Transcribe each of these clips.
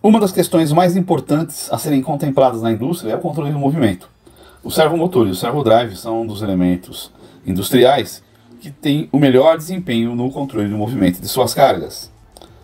Uma das questões mais importantes a serem contempladas na indústria é o controle do movimento. O servomotor e o servodrive são um dos elementos industriais que têm o melhor desempenho no controle do movimento de suas cargas.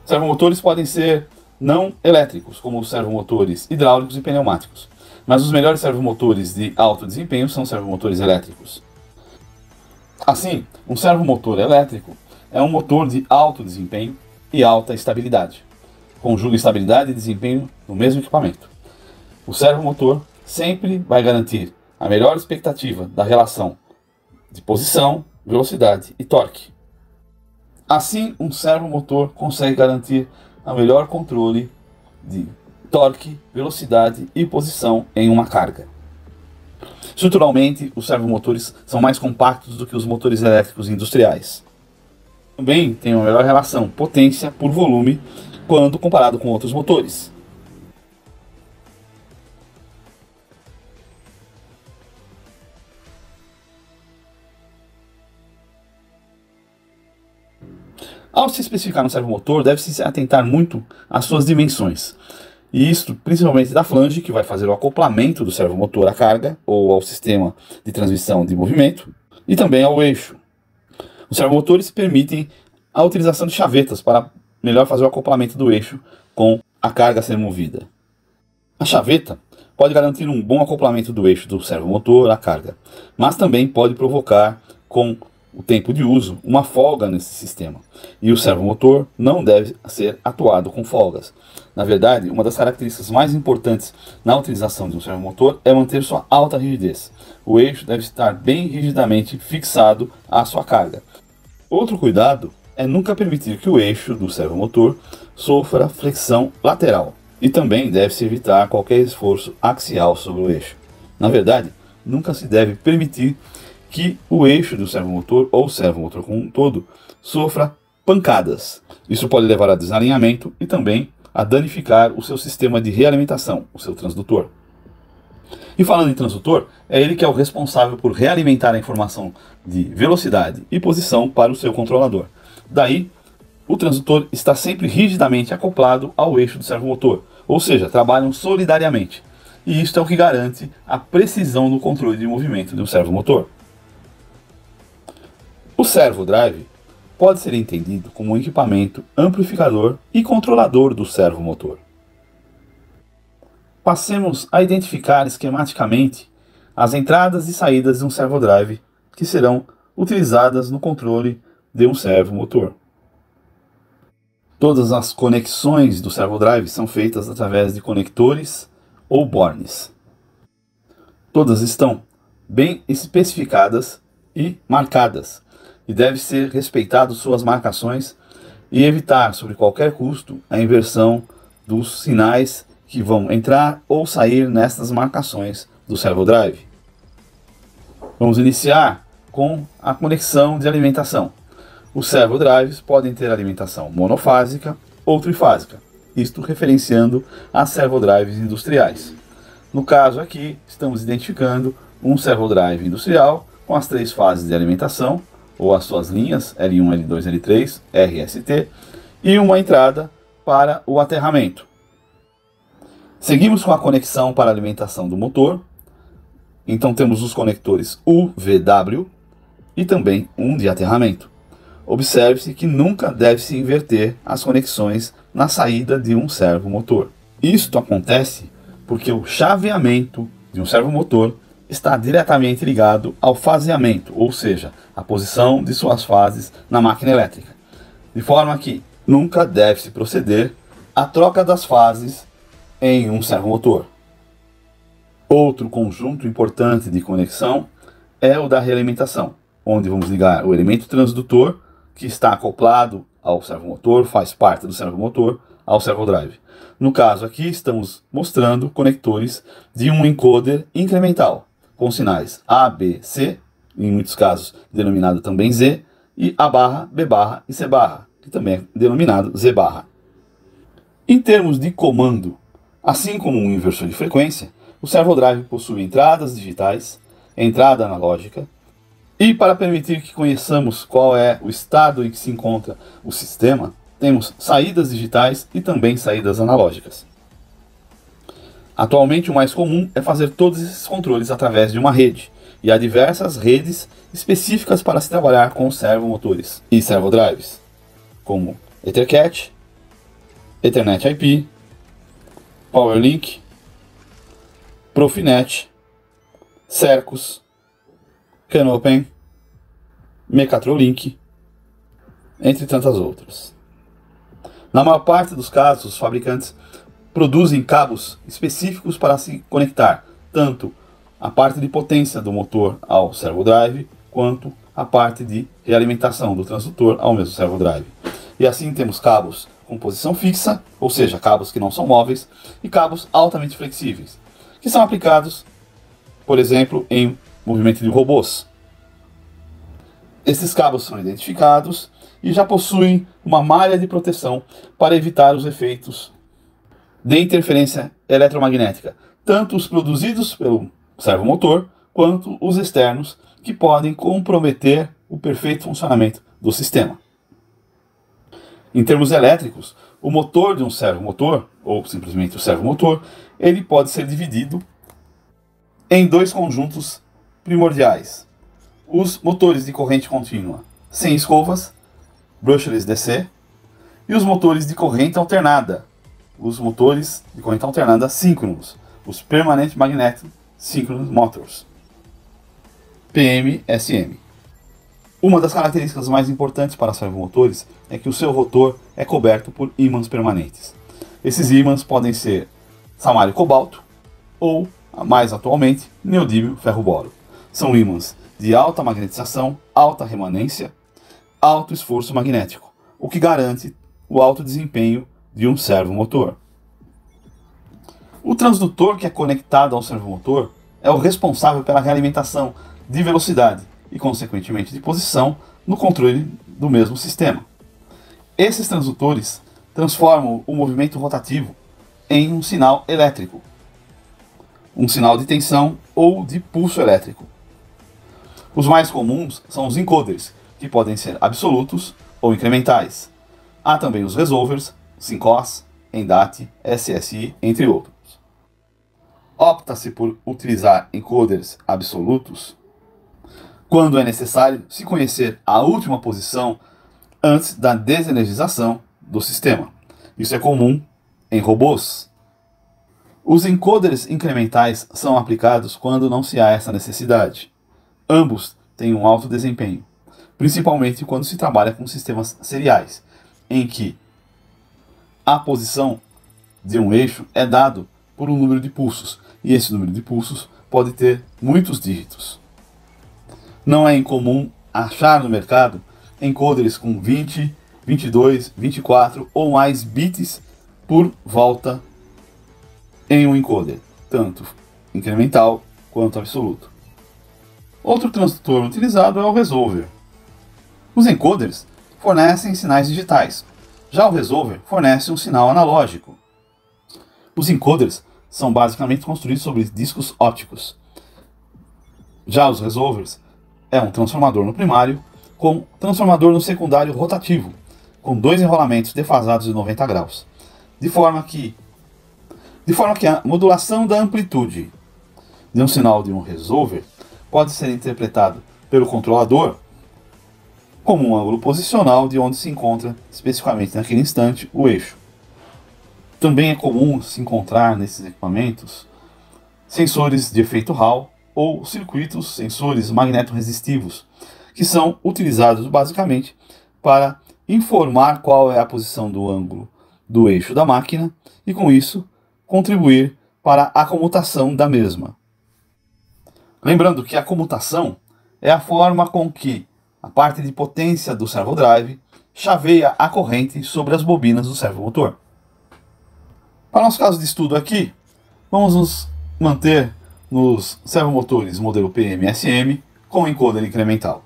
Servomotores podem ser não elétricos, como os servomotores hidráulicos e pneumáticos, mas os melhores servomotores de alto desempenho são servomotores elétricos. Assim, um servomotor elétrico é um motor de alto desempenho e alta estabilidade. Conjuga estabilidade e desempenho no mesmo equipamento. O servomotor sempre vai garantir a melhor expectativa da relação de posição, velocidade e torque. Assim, um servomotor consegue garantir o melhor controle de torque, velocidade e posição em uma carga. Estruturalmente, os servomotores são mais compactos do que os motores elétricos industriais. Também tem uma melhor relação potência por volume quando comparado com outros motores. Ao se especificar um servomotor, deve-se se atentar muito às suas dimensões. E isto principalmente da flange, que vai fazer o acoplamento do servomotor à carga ou ao sistema de transmissão de movimento, e também ao eixo. Os servomotores permitem a utilização de chavetas para melhor fazer o acoplamento do eixo com a carga a ser movida. A chaveta pode garantir um bom acoplamento do eixo do servomotor à carga, mas também pode provocar, com o tempo de uso, uma folga nesse sistema. E o servomotor não deve ser atuado com folgas. Na verdade, uma das características mais importantes na utilização de um servomotor é manter sua alta rigidez. O eixo deve estar bem rigidamente fixado à sua carga. Outro cuidado é nunca permitir que o eixo do servomotor sofra flexão lateral. E também deve-se evitar qualquer esforço axial sobre o eixo. Na verdade, nunca se deve permitir que o eixo do servomotor ou servomotor como um todo sofra pancadas. Isso pode levar a desalinhamento e também a danificar o seu sistema de realimentação, o seu transdutor. E falando em transdutor, é ele que é o responsável por realimentar a informação de velocidade e posição para o seu controlador. Daí, o transdutor está sempre rigidamente acoplado ao eixo do servomotor, ou seja, trabalham solidariamente. E isto é o que garante a precisão do controle de movimento de um servomotor. O servodrive pode ser entendido como um equipamento amplificador e controlador do servomotor. Passemos a identificar esquematicamente as entradas e saídas de um servodrive que serão utilizadas no controle de um servomotor. Todas as conexões do servodrive são feitas através de conectores ou bornes. Todas estão bem especificadas e marcadas, e deve ser respeitado suas marcações e evitar, sobre qualquer custo, a inversão dos sinais que vão entrar ou sair nestas marcações do servodrive. Vamos iniciar com a conexão de alimentação. Os servodrives podem ter alimentação monofásica ou trifásica, isto referenciando as servodrives industriais. No caso aqui, estamos identificando um servodrive industrial com as 3 fases de alimentação, ou as suas linhas L1, L2, L3, RST, e uma entrada para o aterramento. Seguimos com a conexão para a alimentação do motor. Então temos os conectores UVW e também um de aterramento. Observe-se que nunca deve-se inverter as conexões na saída de um servomotor. Isto acontece porque o chaveamento de um servomotor está diretamente ligado ao faseamento, ou seja, a posição de suas fases na máquina elétrica. De forma que nunca deve-se proceder à troca das fases em um servomotor. Outro conjunto importante de conexão é o da realimentação, onde vamos ligar o elemento transdutor, que está acoplado ao servomotor, faz parte do servomotor, ao servodrive. No caso aqui, estamos mostrando conectores de um encoder incremental, com sinais A, B, C, em muitos casos denominado também Z, e A barra, B barra e C barra, que também é denominado Z barra. Em termos de comando, assim como um inversor de frequência, o servodrive possui entradas digitais, entrada analógica, e para permitir que conheçamos qual é o estado em que se encontra o sistema, temos saídas digitais e também saídas analógicas. Atualmente, o mais comum é fazer todos esses controles através de uma rede, e há diversas redes específicas para se trabalhar com servomotores e servodrives, como EtherCAT, Ethernet IP, PowerLink, Profinet, Cercus, Canopen, Mecatrolink, entre tantas outras. Na maior parte dos casos, os fabricantes produzem cabos específicos para se conectar tanto a parte de potência do motor ao servodrive, quanto a parte de realimentação do transdutor ao mesmo servodrive. E assim temos cabos com posição fixa, ou seja, cabos que não são móveis, e cabos altamente flexíveis, que são aplicados, por exemplo, em movimento de robôs. Esses cabos são identificados e já possuem uma malha de proteção para evitar os efeitos de interferência eletromagnética, tanto os produzidos pelo servomotor, quanto os externos, que podem comprometer o perfeito funcionamento do sistema. Em termos elétricos, o motor de um servomotor, ou simplesmente o servomotor, ele pode ser dividido em dois conjuntos primordiais: os motores de corrente contínua sem escovas, brushless DC, e os motores de corrente alternada, os motores de corrente alternada síncronos, os Permanent Magnetic Synchronous Motors, PMSM. Uma das características mais importantes para servomotores é que o seu rotor é coberto por ímãs permanentes. Esses ímãs podem ser samário cobalto ou, mais atualmente, neodímio ferro-boro. São ímãs de alta magnetização, alta remanência, alto esforço magnético, o que garante o alto desempenho de um servomotor. O transdutor que é conectado ao servomotor é o responsável pela realimentação de velocidade e, consequentemente, de posição no controle do mesmo sistema. Esses transdutores transformam o movimento rotativo em um sinal elétrico, um sinal de tensão ou de pulso elétrico. Os mais comuns são os encoders, que podem ser absolutos ou incrementais. Há também os resolvers, SYNCOS, ENDAT, SSI, entre outros. Opta-se por utilizar encoders absolutos quando é necessário se conhecer a última posição antes da desenergização do sistema. Isso é comum em robôs. Os encoders incrementais são aplicados quando não se há essa necessidade. Ambos têm um alto desempenho, principalmente quando se trabalha com sistemas seriais, em que a posição de um eixo é dado por um número de pulsos, e esse número de pulsos pode ter muitos dígitos. Não é incomum achar no mercado encoders com 20, 22, 24 ou mais bits por volta em um encoder, tanto incremental quanto absoluto. Outro transdutor utilizado é o resolver. Os encoders fornecem sinais digitais, já o resolver fornece um sinal analógico. Os encoders são basicamente construídos sobre discos ópticos. Já os resolvers é um transformador no primário com transformador no secundário rotativo, com dois enrolamentos defasados de 90 graus, de forma que a modulação da amplitude de um sinal de um resolver pode ser interpretado pelo controlador como um ângulo posicional de onde se encontra especificamente naquele instante o eixo. Também é comum se encontrar nesses equipamentos sensores de efeito Hall ou circuitos sensores magnetorresistivos, que são utilizados basicamente para informar qual é a posição do ângulo do eixo da máquina e, com isso, contribuir para a comutação da mesma. Lembrando que a comutação é a forma com que a parte de potência do servodrive chaveia a corrente sobre as bobinas do servomotor. Para nosso caso de estudo aqui, vamos nos manter nos servomotores modelo PMSM com encoder incremental.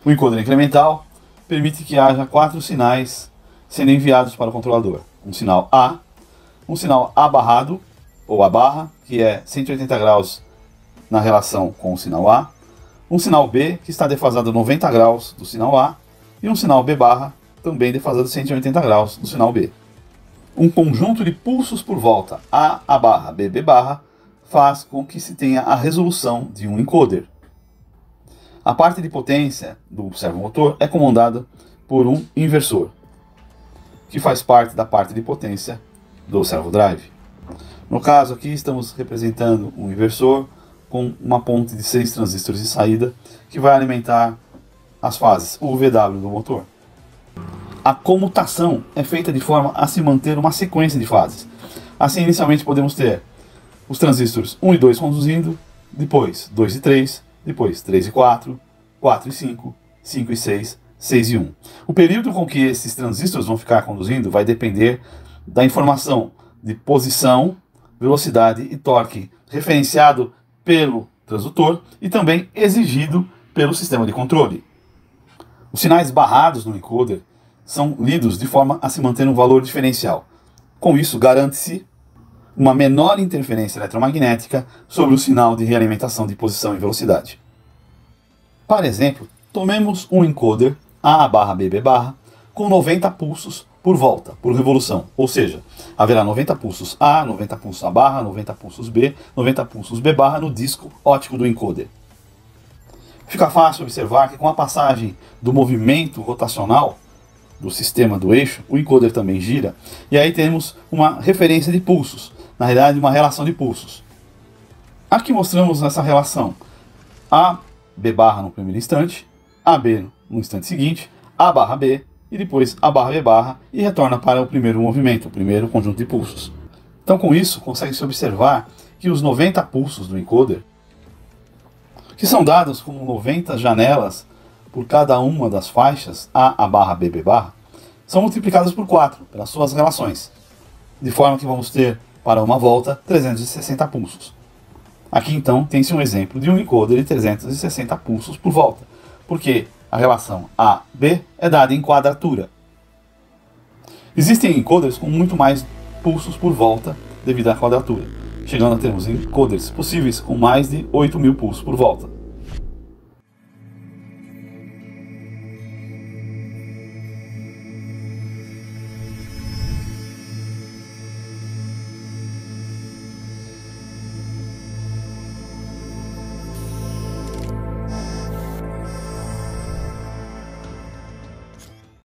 O encoder incremental permite que haja 4 sinais sendo enviados para o controlador. Um sinal A, um sinal A barrado, ou A barra, que é 180 graus na relação com o sinal A, um sinal B, que está defasado 90 graus do sinal A, e um sinal B barra, também defasado 180 graus do sinal B. Um conjunto de pulsos por volta A barra, B barra, faz com que se tenha a resolução de um encoder. A parte de potência do servomotor é comandada por um inversor, que faz parte da parte de potência do servodrive. No caso aqui estamos representando um inversor com uma ponte de 6 transistores de saída que vai alimentar as fases, o VW do motor. A comutação é feita de forma a se manter uma sequência de fases. Assim, inicialmente podemos ter os transistores 1 e 2 conduzindo, depois 2 e 3, depois 3 e 4, 4 e 5, 5 e 6, 6 e 1. O período com que esses transistores vão ficar conduzindo vai depender da informação de posição, velocidade e torque referenciado pelo transdutor e também exigido pelo sistema de controle. Os sinais barrados no encoder são lidos de forma a se manter um valor diferencial. Com isso, garante-se uma menor interferência eletromagnética sobre o sinal de realimentação de posição e velocidade. Para exemplo, tomemos um encoder A barra B barra com 90 pulsos por volta, por revolução, ou seja, haverá 90 pulsos A, 90 pulsos A barra, 90 pulsos B, 90 pulsos B barra no disco óptico do encoder. Fica fácil observar que com a passagem do movimento rotacional do sistema do eixo, o encoder também gira, e aí temos uma referência de pulsos, na realidade uma relação de pulsos. Aqui mostramos essa relação A, B barra no primeiro instante, AB no instante seguinte, A barra B, e depois A barra B barra, e retorna para o primeiro movimento, o primeiro conjunto de pulsos. Então com isso, consegue-se observar que os 90 pulsos do encoder, que são dados como 90 janelas por cada uma das faixas A barra B barra, são multiplicadas por 4 pelas suas relações, de forma que vamos ter para uma volta 360 pulsos. Aqui então tem-se um exemplo de um encoder de 360 pulsos por volta, porque a relação A-B é dada em quadratura. Existem encoders com muito mais pulsos por volta devido à quadratura, chegando a termos encoders possíveis com mais de 8.000 pulsos por volta.